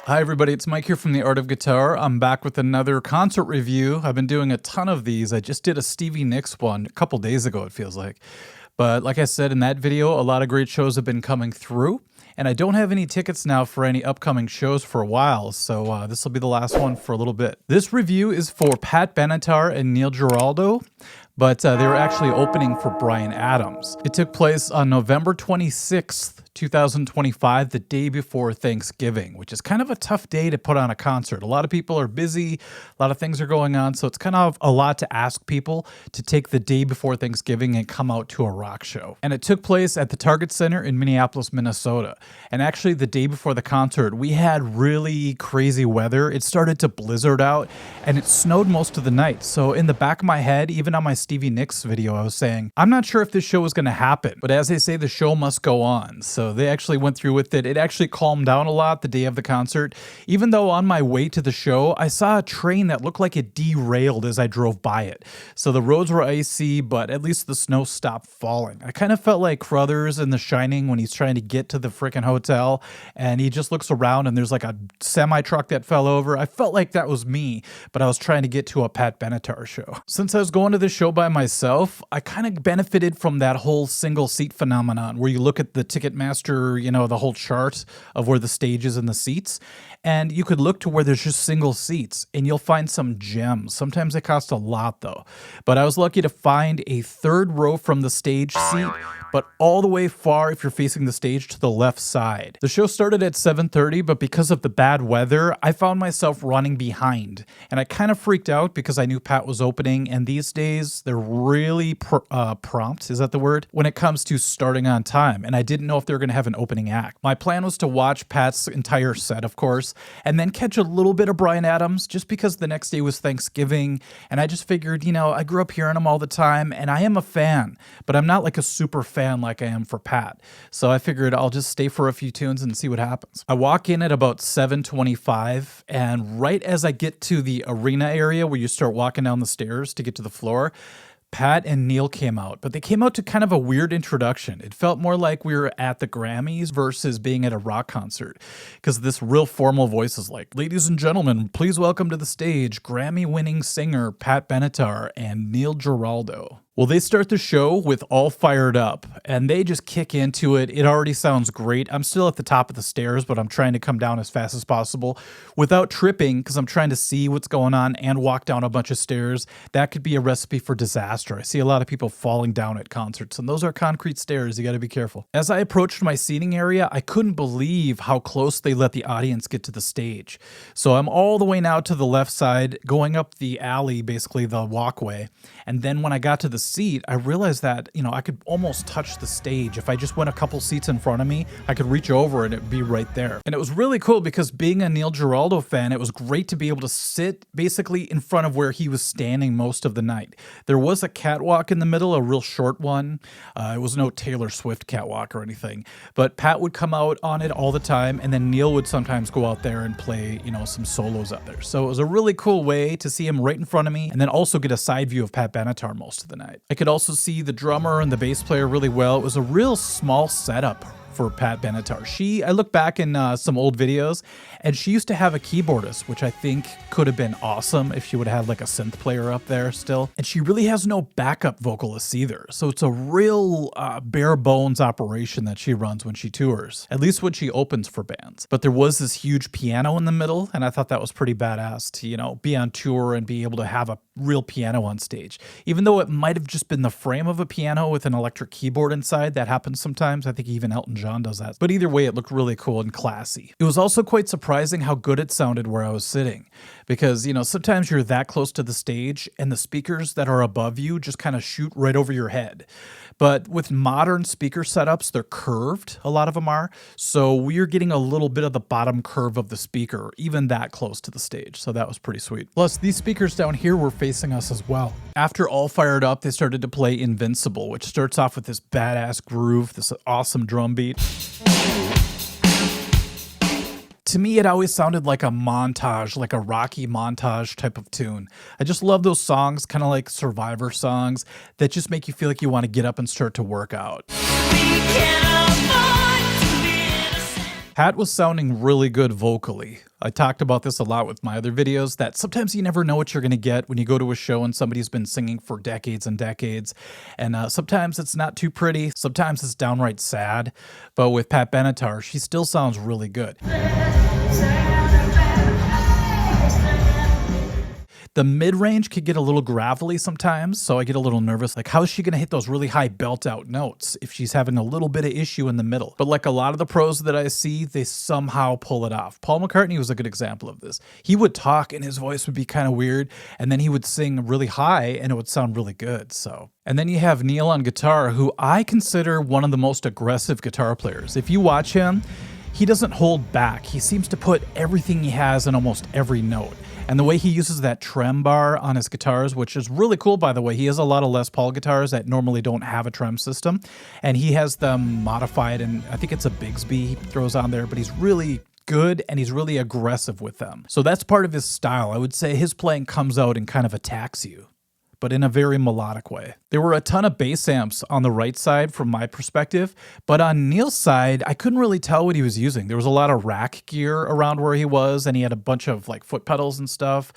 Hi everybody, it's Mike here from The Art of Guitar. I'm back with another concert review. I've been doing a ton of these. I just did a Stevie Nicks one a couple days ago, it feels like. But like I said in that video, a lot of great shows have been coming through. And I don't have any tickets now for any upcoming shows for a while, so this will be the last one for a little bit. This review is for Pat Benatar and Neil Giraldo, but they were actually opening for Bryan Adams. It took place on November 26th, 2025, the day before Thanksgiving, which is kind of a tough day to put on a concert. A lot of people are busy, a lot of things are going on, so it's kind of a lot to ask people to take the day before Thanksgiving and come out to a rock show. And it took place at the Target Center in Minneapolis, Minnesota. And actually the day before the concert, we had really crazy weather. It started to blizzard out and it snowed most of the night. So in the back of my head, even on my Stevie Nicks video, I was saying, I'm not sure if this show is going to happen, but as they say, the show must go on. So they actually went through with it. It actually calmed down a lot the day of the concert, even though on my way to the show, I saw a train that looked like it derailed as I drove by it. So the roads were icy, but at least the snow stopped falling. I kind of felt like Crothers in The Shining when he's trying to get to the freaking hotel and he just looks around and there's like a semi truck that fell over. I felt like that was me, but I was trying to get to a Pat Benatar show. Since I was going to the show by myself, I kind of benefited from that whole single seat phenomenon where you look at the Ticketmaster, the whole chart of where the stage is and the seats, and you could look to where there's just single seats and you'll find some gems. Sometimes they cost a lot though, but I was lucky to find a third row from the stage seat, but all the way far if you're facing the stage to the left side. The show started at 7:30, but because of the bad weather, I found myself running behind and I kind of freaked out because I knew Pat was opening, and these days they're really prompt, is that the word, when it comes to starting on time, and I didn't know if they were going to have an opening act. My plan was to watch Pat's entire set, of course, and then catch a little bit of Bryan Adams just because the next day was Thanksgiving, and I just figured, I grew up hearing him all the time, and I am a fan, but I'm not like a super fan like I am for Pat. So I figured I'll just stay for a few tunes and see what happens. I walk in at about 7:25, and right as I get to the arena area where you start walking down the stairs to get to the floor, Pat and Neil came out, but they came out to kind of a weird introduction. It felt more like we were at the Grammys versus being at a rock concert, because this real formal voice is like, ladies and gentlemen, please welcome to the stage Grammy-winning singer Pat Benatar and Neil Giraldo. Well, they start the show with All Fired Up, and they just kick into it. It already sounds great. I'm still at the top of the stairs, but I'm trying to come down as fast as possible without tripping because I'm trying to see what's going on and walk down a bunch of stairs. That could be a recipe for disaster. I see a lot of people falling down at concerts, and those are concrete stairs. You got to be careful. As I approached my seating area, I couldn't believe how close they let the audience get to the stage. So I'm all the way now to the left side, going up the alley, basically the walkway, and then when I got to the seat, I realized that, I could almost touch the stage. If I just went a couple seats in front of me, I could reach over and it'd be right there. And it was really cool because being a Neil Giraldo fan, it was great to be able to sit basically in front of where he was standing most of the night. There was a catwalk in the middle, a real short one. It was no Taylor Swift catwalk or anything, but Pat would come out on it all the time, and then Neil would sometimes go out there and play, some solos out there. So it was a really cool way to see him right in front of me and then also get a side view of Pat Benatar most of the night. I could also see the drummer and the bass player really well. It was a real small setup for Pat Benatar. I look back in some old videos, and she used to have a keyboardist, which I think could have been awesome if she would have had like a synth player up there still. And she really has no backup vocalists either. So it's a real bare bones operation that she runs when she tours, at least when she opens for bands. But there was this huge piano in the middle, and I thought that was pretty badass to, be on tour and be able to have a real piano on stage. Even though it might have just been the frame of a piano with an electric keyboard inside, that happens sometimes. I think even Elton John does that. But either way, it looked really cool and classy. It was also quite surprising how good it sounded where I was sitting, because, sometimes you're that close to the stage and the speakers that are above you just kind of shoot right over your head. But with modern speaker setups, they're curved, a lot of them are. So we're getting a little bit of the bottom curve of the speaker, even that close to the stage. So that was pretty sweet. Plus, these speakers down here were facing us as well. After All Fired Up, they started to play Invincible, which starts off with this badass groove, this awesome drum beat. To me, it always sounded like a montage, like a Rocky montage type of tune. I just love those songs, kind of like Survivor songs, that just make you feel like you want to get up and start to work out. Pat was sounding really good vocally. I talked about this a lot with my other videos, that sometimes you never know what you're going to get when you go to a show and somebody's been singing for decades and decades. And sometimes it's not too pretty, sometimes it's downright sad. But with Pat Benatar, she still sounds really good. The mid-range could get a little gravelly sometimes, so I get a little nervous. Like, how is she going to hit those really high belt-out notes if she's having a little bit of issue in the middle? But like a lot of the pros that I see, they somehow pull it off. Paul McCartney was a good example of this. He would talk and his voice would be kind of weird, and then he would sing really high and it would sound really good. So. And then you have Neil on guitar, who I consider one of the most aggressive guitar players. If you watch him, he doesn't hold back. He seems to put everything he has in almost every note. And the way he uses that trem bar on his guitars, which is really cool, by the way. He has a lot of Les Paul guitars that normally don't have a trem system. And he has them modified, and I think it's a Bigsby he throws on there, but he's really good and he's really aggressive with them. So that's part of his style. I would say his playing comes out and kind of attacks you, but in a very melodic way. There were a ton of bass amps on the right side from my perspective, but on Neil's side, I couldn't really tell what he was using. There was a lot of rack gear around where he was, and he had a bunch of like foot pedals and stuff,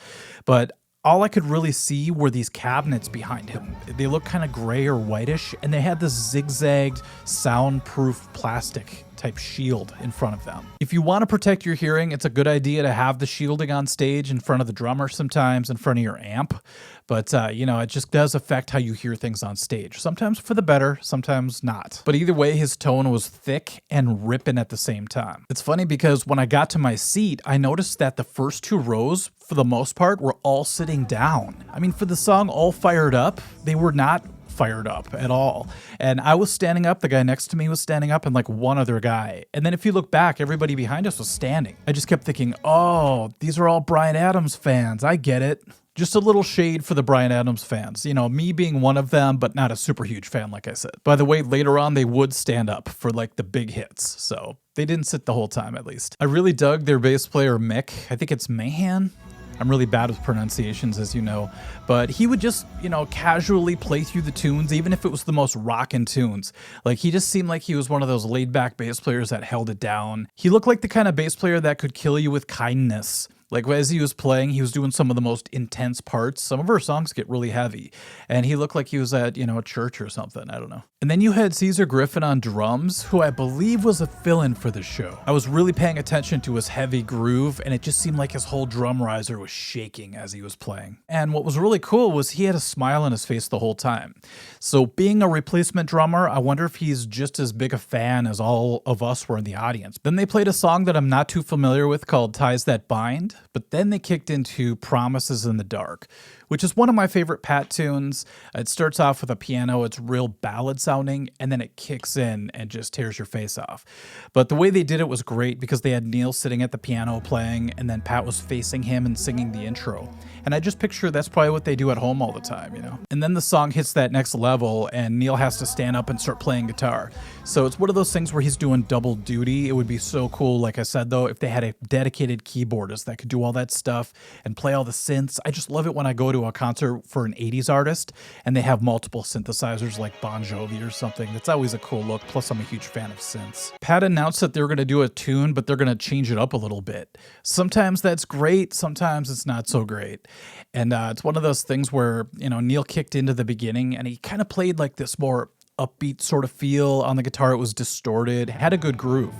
but all I could really see were these cabinets behind him. They looked kind of gray or whitish, and they had this zigzagged soundproof plastic type shield in front of them. If you want to protect your hearing, it's a good idea to have the shielding on stage in front of the drummer, sometimes in front of your amp. But, you know, it just does affect how you hear things on stage. Sometimes for the better, sometimes not. But either way, his tone was thick and ripping at the same time. It's funny because when I got to my seat, I noticed that the first two rows, for the most part, were all sitting down. I mean, for the song All Fired Up, they were not fired up at all. And I was standing up, the guy next to me was standing up, and like one other guy. And then if you look back, everybody behind us was standing. I just kept thinking, oh, these are all Bryan Adams fans. I get it. Just a little shade for the Bryan Adams fans. You know, me being one of them, but not a super huge fan, like I said. By the way, later on, they would stand up for like the big hits. So they didn't sit the whole time, at least. I really dug their bass player, Mick. I think it's Mahan. I'm really bad with pronunciations, as you know, but he would just, you know, casually play through the tunes, even if it was the most rockin' tunes. Like, he just seemed like he was one of those laid-back bass players that held it down. He looked like the kind of bass player that could kill you with kindness. Like, as he was playing, he was doing some of the most intense parts. Some of our songs get really heavy, and he looked like he was at, you know, a church or something. I don't know. And then you had Caesar Griffin on drums, who I believe was a fill-in for the show. I was really paying attention to his heavy groove, and it just seemed like his whole drum riser was shaking as he was playing. And what was really cool was he had a smile on his face the whole time. So being a replacement drummer, I wonder if he's just as big a fan as all of us were in the audience. Then they played a song that I'm not too familiar with called Ties That Bind. But then they kicked into Promises in the Dark, which is one of my favorite Pat tunes. It starts off with a piano, it's real ballad sounding, and then it kicks in and just tears your face off. But the way they did it was great because they had Neil sitting at the piano playing, and then Pat was facing him and singing the intro. And I just picture that's probably what they do at home all the time, you know? And then the song hits that next level, and Neil has to stand up and start playing guitar. So it's one of those things where he's doing double duty. It would be so cool, like I said, though, if they had a dedicated keyboardist that could do all that stuff and play all the synths. I just love it when I go to a concert for an 80s artist and they have multiple synthesizers like Bon Jovi or something. That's always a cool look. Plus, I'm a huge fan of synths. Pat announced that they were going to do a tune, but they're going to change it up a little bit. Sometimes that's great. Sometimes it's not so great. And it's one of those things where, you know, Neil kicked into the beginning and he kind of played like this more upbeat sort of feel on the guitar. It was distorted, had a good groove.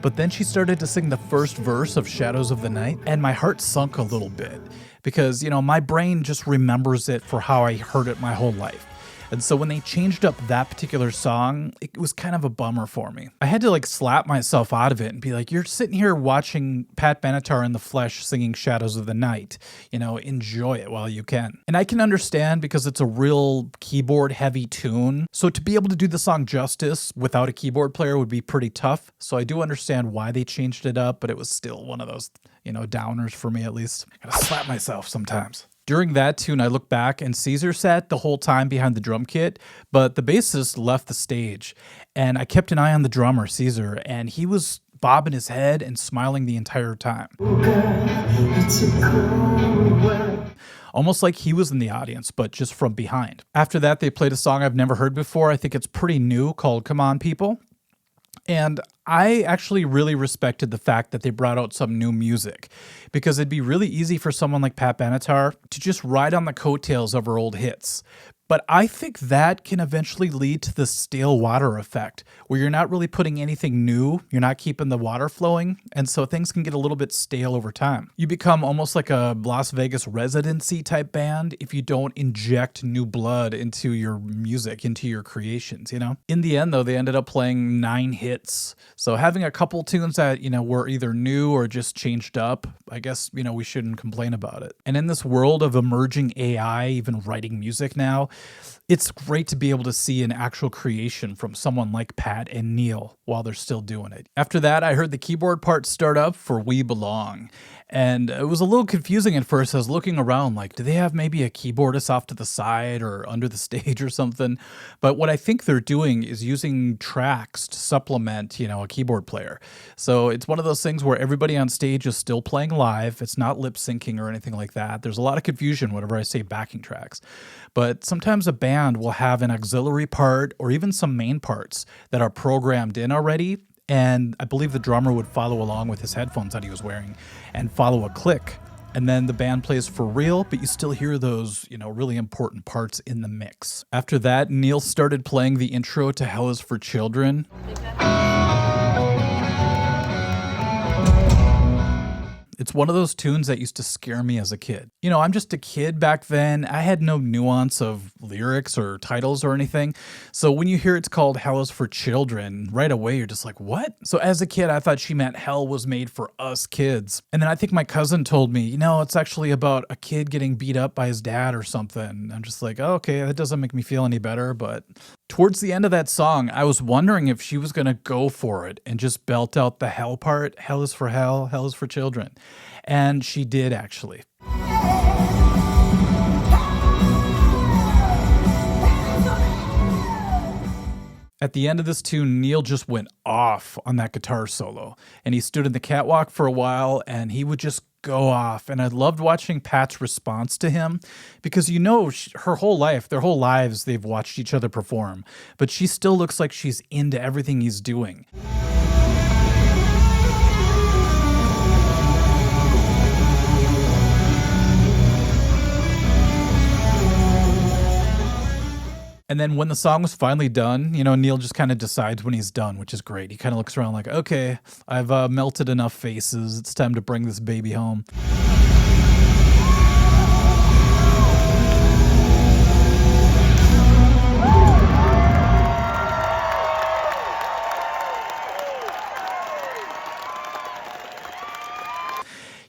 But then she started to sing the first verse of Shadows of the Night, and my heart sunk a little bit because, you know, my brain just remembers it for how I heard it my whole life. And so when they changed up that particular song, it was kind of a bummer for me. I had to like slap myself out of it and be like, you're sitting here watching Pat Benatar in the flesh singing Shadows of the Night. You know, enjoy it while you can. And I can understand because it's a real keyboard heavy tune. So to be able to do the song justice without a keyboard player would be pretty tough. So I do understand why they changed it up, but it was still one of those, you know, downers for me at least. I gotta slap myself sometimes. During that tune, I look back and Caesar sat the whole time behind the drum kit, but the bassist left the stage. And I kept an eye on the drummer, Caesar, and he was bobbing his head and smiling the entire time. Almost like he was in the audience, but just from behind. After that, they played a song I've never heard before. I think it's pretty new, called Come On People. And I actually really respected the fact that they brought out some new music because it'd be really easy for someone like Pat Benatar to just ride on the coattails of her old hits. But I think that can eventually lead to the stale water effect, where you're not really putting anything new, you're not keeping the water flowing, and so things can get a little bit stale over time. You become almost like a Las Vegas residency type band if you don't inject new blood into your music, into your creations, you know? In the end, though, they ended up playing 9 hits. So having a couple tunes that, were either new or just changed up, I guess, we shouldn't complain about it. And in this world of emerging AI, even writing music now, it's great to be able to see an actual creation from someone like Pat and Neil while they're still doing it. After that, I heard the keyboard part start up for We Belong. And it was a little confusing at first. I was looking around like, do they have maybe a keyboardist off to the side or under the stage or something? But what I think they're doing is using tracks to supplement, a keyboard player. So it's one of those things where everybody on stage is still playing live. It's not lip syncing or anything like that. There's a lot of confusion whenever I say backing tracks. But sometimes a band will have an auxiliary part or even some main parts that are programmed in already. And I believe the drummer would follow along with his headphones that he was wearing and follow a click. And then the band plays for real, but you still hear those, really important parts in the mix. After that, Neil started playing the intro to Hell is for Children. It's one of those tunes that used to scare me as a kid. I'm just a kid back then. I had no nuance of lyrics or titles or anything. So when you hear it's called Hell is for Children, right away you're just like, what? So as a kid, I thought she meant hell was made for us kids. And then I think my cousin told me, it's actually about a kid getting beat up by his dad or something. I'm just like, oh, okay, that doesn't make me feel any better. But towards the end of that song, I was wondering if she was going to go for it and just belt out the hell part. Hell is for hell, hell is for children. And she did actually. At the end of this tune, Neil just went off on that guitar solo. And he stood in the catwalk for a while and he would just go off. And I loved watching Pat's response to him because, her whole life, their whole lives, they've watched each other perform. But she still looks like she's into everything he's doing. And then when the song was finally done, Neil just kind of decides when he's done, which is great. He kind of looks around like, okay, I've melted enough faces. It's time to bring this baby home.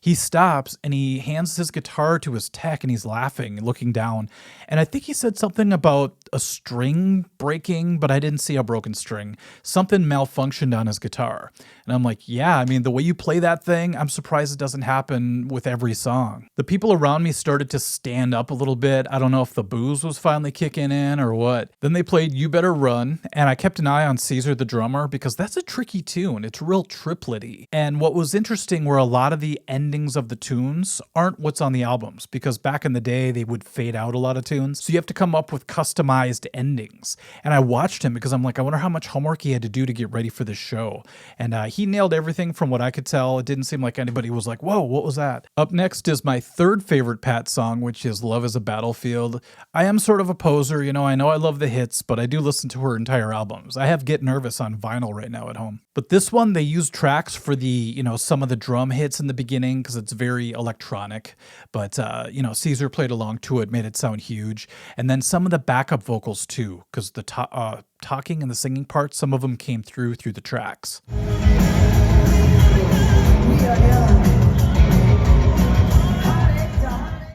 He stops and he hands his guitar to his tech and he's laughing, looking down. And I think he said something about a string breaking, but I didn't see a broken string. Something malfunctioned on his guitar. And I'm like, yeah, the way you play that thing, I'm surprised it doesn't happen with every song. The people around me started to stand up a little bit. I don't know if the booze was finally kicking in or what. Then they played You Better Run. And I kept an eye on Caesar the drummer because that's a tricky tune. It's real triplet-y. And what was interesting were a lot of the endings of the tunes aren't what's on the albums because back in the day they would fade out a lot of tunes. So you have to come up with customized endings. And I watched him because I'm like, I wonder how much homework he had to do to get ready for this show. And he nailed everything from what I could tell. It didn't seem like anybody was like, whoa, what was that? Up next is my third favorite Pat song, which is Love is a Battlefield. I am sort of a poser. I know I love the hits, but I do listen to her entire albums. I have Get Nervous on vinyl right now at home. But this one, they used tracks for the, some of the drum hits in the beginning because it's very electronic. But, Caesar played along to it, made it sound huge. And then some of the backup vocals too, because the talking and the singing parts, some of them came through the tracks.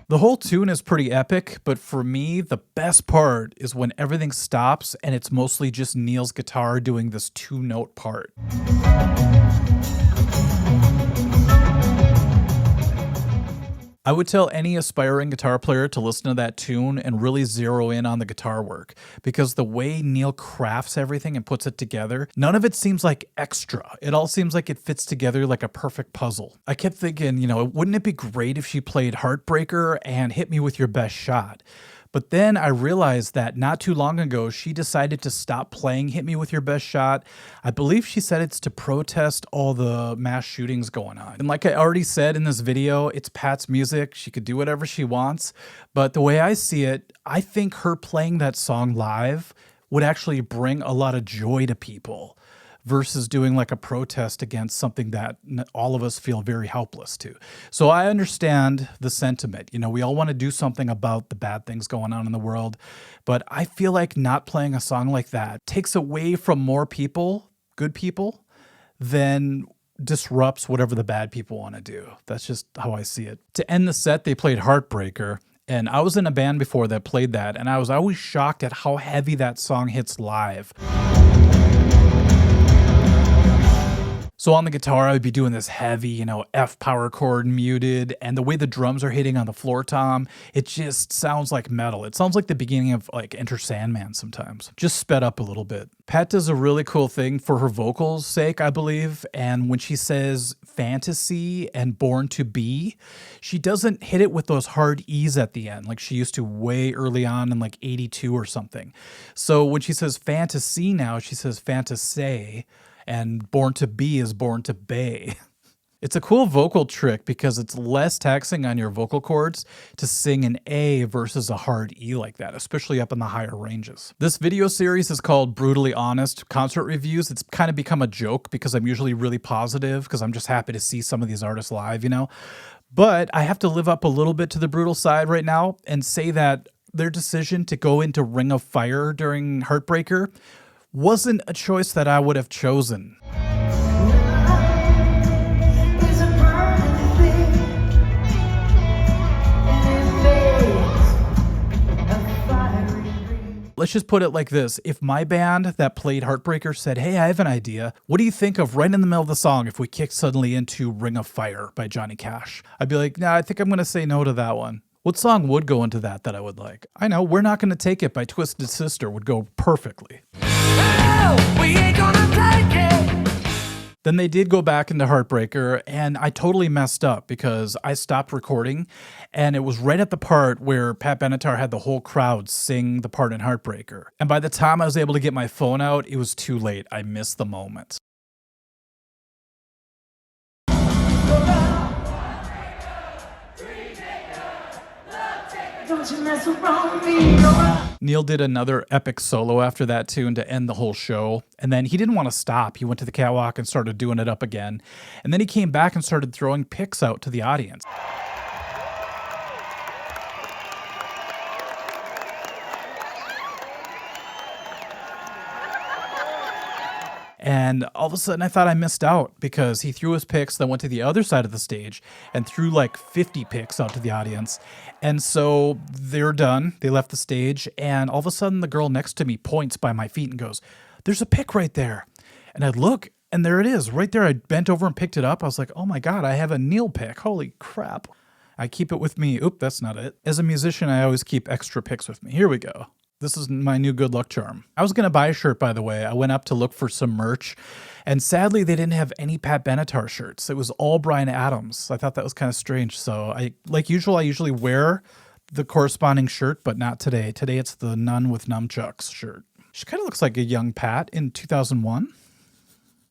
The whole tune is pretty epic, but for me, the best part is when everything stops and it's mostly just Neil's guitar doing this 2-note part. I would tell any aspiring guitar player to listen to that tune and really zero in on the guitar work, because the way Neil crafts everything and puts it together, none of it seems like extra. It all seems like it fits together like a perfect puzzle. I kept thinking, wouldn't it be great if she played Heartbreaker and Hit Me With Your Best Shot? But then I realized that not too long ago, she decided to stop playing Hit Me With Your Best Shot. I believe she said it's to protest all the mass shootings going on. And like I already said in this video, it's Pat's music. She could do whatever she wants. But the way I see it, I think her playing that song live would actually bring a lot of joy to people, versus doing like a protest against something that all of us feel very helpless to. So I understand the sentiment. You know, we all want to do something about the bad things going on in the world, but I feel like not playing a song like that takes away from more people, good people, than disrupts whatever the bad people want to do. That's just how I see it. To end the set, they played Heartbreaker. And I was in a band before that played that, and I was always shocked at how heavy that song hits live. So on the guitar, I would be doing this heavy, you know, F power chord muted, and the way the drums are hitting on the floor tom, it just sounds like metal. It sounds like the beginning of like Enter Sandman sometimes, just sped up a little bit. Pat does a really cool thing for her vocals' sake, I believe, and when she says fantasy and born to be, she doesn't hit it with those hard E's at the end like she used to way early on in like 82 or something. So when she says fantasy now, she says fantasy, and born to be is born to bay. It's a cool vocal trick because it's less taxing on your vocal cords to sing an A versus a hard E like that, especially up in the higher ranges. This video series is called Brutally Honest Concert Reviews. It's kind of become a joke because I'm usually really positive because I'm just happy to see some of these artists live, you know? But I have to live up a little bit to the brutal side right now and say that their decision to go into Ring of Fire during Heartbreaker wasn't a choice that I would have chosen. Let's just put it like this. If my band that played Heartbreaker said, hey, I have an idea. What do you think of right in the middle of the song if we kick suddenly into Ring of Fire by Johnny Cash? I'd be like, nah, I think I'm going to say no to that one. What song would go into that I would like? I know, We're Not Gonna Take It by Twisted Sister would go perfectly. Oh, we ain't gonna take it. Then they did go back into Heartbreaker, and I totally messed up because I stopped recording, and it was right at the part where Pat Benatar had the whole crowd sing the part in Heartbreaker. And by the time I was able to get my phone out, it was too late. I missed the moment. Don't you mess around me. Neil did another epic solo after that tune to end the whole show. And then he didn't want to stop. He went to the catwalk and started doing it up again. And then he came back and started throwing picks out to the audience. And all of a sudden I thought I missed out because he threw his picks, then went to the other side of the stage and threw like 50 picks out to the audience. And so they're done. They left the stage, and all of a sudden the girl next to me points by my feet and goes, there's a pick right there. And I look, and there it is right there. I bent over and picked it up. I was like, oh my God, I have a Neil pick. Holy crap. I keep it with me. Oop, that's not it. As a musician, I always keep extra picks with me. Here we go. This is my new good luck charm. I was going to buy a shirt, by the way. I went up to look for some merch, and sadly, they didn't have any Pat Benatar shirts. It was all Bryan Adams. I thought that was kind of strange. So I usually wear the corresponding shirt, but not today. Today, it's the Nun with Nunchucks shirt. She kind of looks like a young Pat in 2001.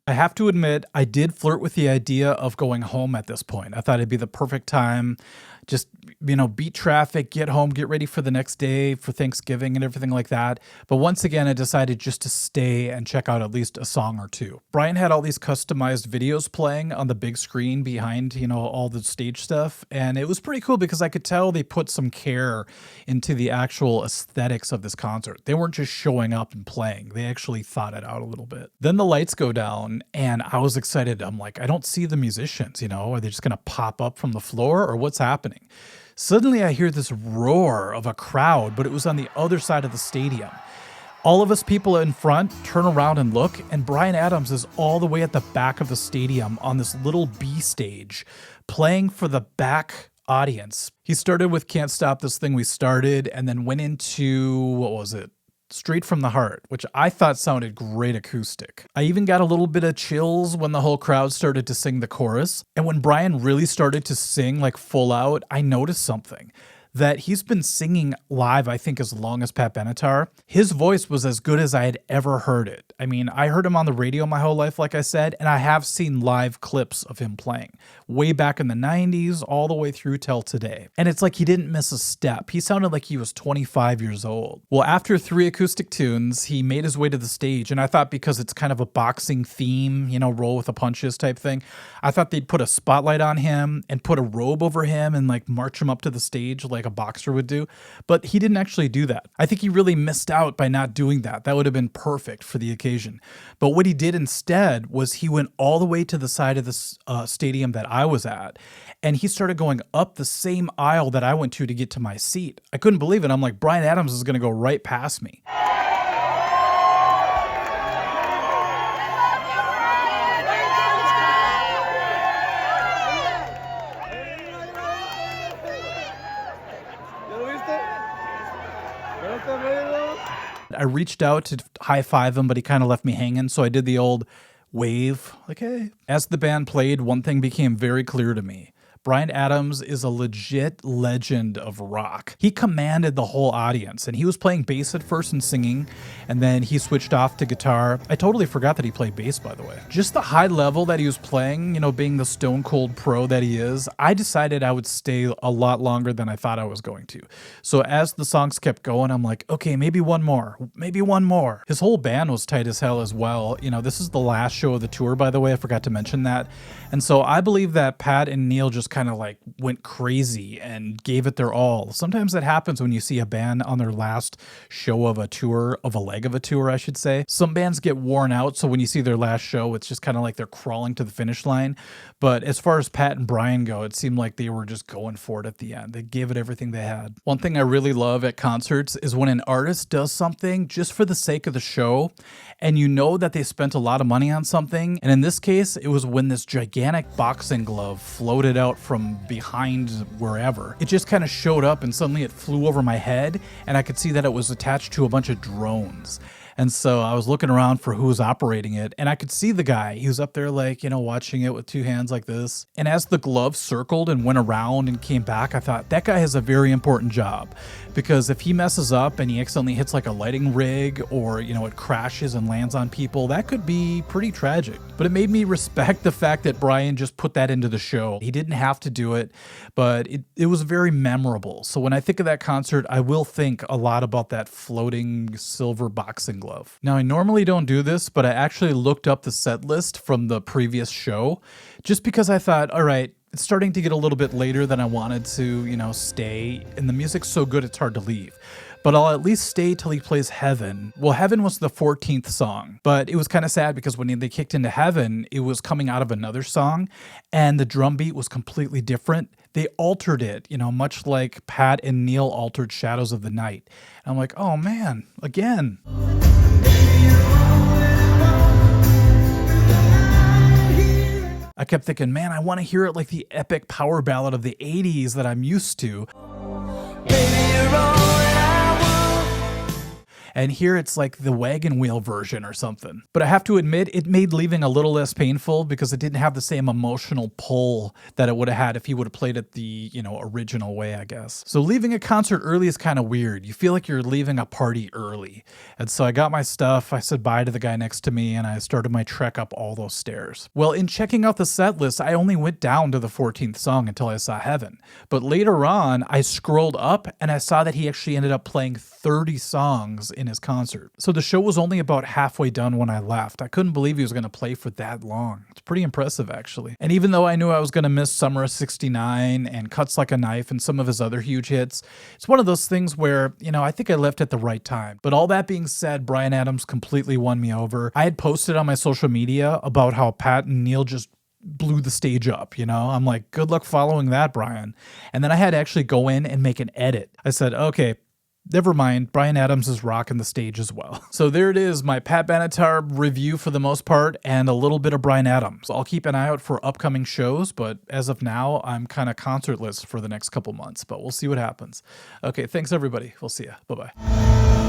I have to admit, I did flirt with the idea of going home at this point. I thought it'd be the perfect time. Just, you know, beat traffic, get home, get ready for the next day, for Thanksgiving and everything like that. But once again, I decided just to stay and check out at least a song or two. Bryan had all these customized videos playing on the big screen behind, you know, all the stage stuff. And it was pretty cool because I could tell they put some care into the actual aesthetics of this concert. They weren't just showing up and playing. They actually thought it out a little bit. Then the lights go down and I was excited. I'm like, I don't see the musicians, you know, are they just going to pop up from the floor or what's happening? Suddenly I hear this roar of a crowd, but it was on the other side of the stadium. All of us people in front turn around and look, and Bryan Adams is all the way at the back of the stadium on this little B stage, playing for the back audience. He started with Can't Stop This Thing We Started, and then went into, what was it? Straight from the Heart, which I thought sounded great acoustic. I even got a little bit of chills when the whole crowd started to sing the chorus. And when Bryan really started to sing like full out, I noticed something. that he's been singing live, I think, as long as Pat Benatar. His voice was as good as I had ever heard it. I mean, I heard him on the radio my whole life, like I said, and I have seen live clips of him playing way back in the 90s, all the way through till today. And it's like he didn't miss a step. He sounded like he was 25 years old. Well, after 3 acoustic tunes, he made his way to the stage, and I thought because it's kind of a boxing theme, you know, roll with the punches type thing, I thought they'd put a spotlight on him and put a robe over him and like march him up to the stage like a boxer would do. But he didn't actually do that. I think he really missed out by not doing that. That would have been perfect for the occasion. But what he did instead was he went all the way to the side of the stadium that I was at, and he started going up the same aisle that I went to get to my seat. I couldn't believe it. I'm like, Bryan Adams is going to go right past me. I reached out to high-five him, but he kind of left me hanging, so I did the old wave, like, hey. As the band played, one thing became very clear to me. Bryan Adams is a legit legend of rock. He commanded the whole audience, and he was playing bass at first and singing, and then he switched off to guitar. I totally forgot that he played bass, by the way. Just the high level that he was playing, you know, being the stone cold pro that he is, I decided I would stay a lot longer than I thought I was going to. So as the songs kept going, I'm like, okay, maybe one more, maybe one more. His whole band was tight as hell as well. You know, this is the last show of the tour, by the way. I forgot to mention that. And so I believe that Pat and Neil just kind of like went crazy and gave it their all. Sometimes that happens when you see a band on their last show of a tour, of a leg of a tour, I should say. Some bands get worn out, so when you see their last show, it's just kind of like they're crawling to the finish line. But as far as Pat and Bryan go, it seemed like they were just going for it at the end. They gave it everything they had. One thing I really love at concerts is when an artist does something just for the sake of the show, and you know that they spent a lot of money on something. And in this case, it was when this gigantic boxing glove floated out from behind wherever. It just kind of showed up and suddenly it flew over my head, and I could see that it was attached to a bunch of drones. And so I was looking around for who was operating it, and I could see the guy. He was up there like, you know, watching it with two hands like this. And as the glove circled and went around and came back, I thought, that guy has a very important job. Because if he messes up and he accidentally hits like a lighting rig, or, you know, it crashes and lands on people, that could be pretty tragic. But it made me respect the fact that Bryan just put that into the show. He didn't have to do it, but it was very memorable. So when I think of that concert, I will think a lot about that floating silver boxing glove. Now, I normally don't do this, but I actually looked up the set list from the previous show just because I thought, all right, it's starting to get a little bit later than I wanted to, you know, stay, and the music's so good it's hard to leave. But I'll at least stay till he plays Heaven. Well, Heaven was the 14th song, but it was kind of sad because when they kicked into Heaven, it was coming out of another song, and the drum beat was completely different. They altered it, you know, much like Pat and Neil altered Shadows of the Night. And I'm like, oh man, again. I kept thinking, man, I want to hear it like the epic power ballad of the 80s that I'm used to. Baby, you're all that I want. And here it's like the wagon wheel version or something. But I have to admit, it made leaving a little less painful because it didn't have the same emotional pull that it would have had if he would have played it the, you know, original way, I guess. So leaving a concert early is kind of weird. You feel like you're leaving a party early. And so I got my stuff, I said bye to the guy next to me, and I started my trek up all those stairs. Well, in checking out the set list, I only went down to the 14th song until I saw Heaven. But later on, I scrolled up and I saw that he actually ended up playing 30 songs in his concert. So the show was only about halfway done when I left. I couldn't believe he was going to play for that long. It's pretty impressive, actually. And even though I knew I was going to miss Summer of '69 and Cuts Like a Knife and some of his other huge hits, it's one of those things where, you know, I think I left at the right time. But all that being said, Bryan Adams completely won me over. I had posted on my social media about how Pat and Neil just blew the stage up, you know? I'm like, good luck following that, Bryan. And then I had to actually go in and make an edit. I said, okay, never mind, Bryan Adams is rocking the stage as well. So there it is, my Pat Benatar review for the most part, and a little bit of Bryan Adams. I'll keep an eye out for upcoming shows, but as of now, I'm kind of concertless for the next couple months, but we'll see what happens. Okay, thanks everybody. We'll see ya. Bye-bye.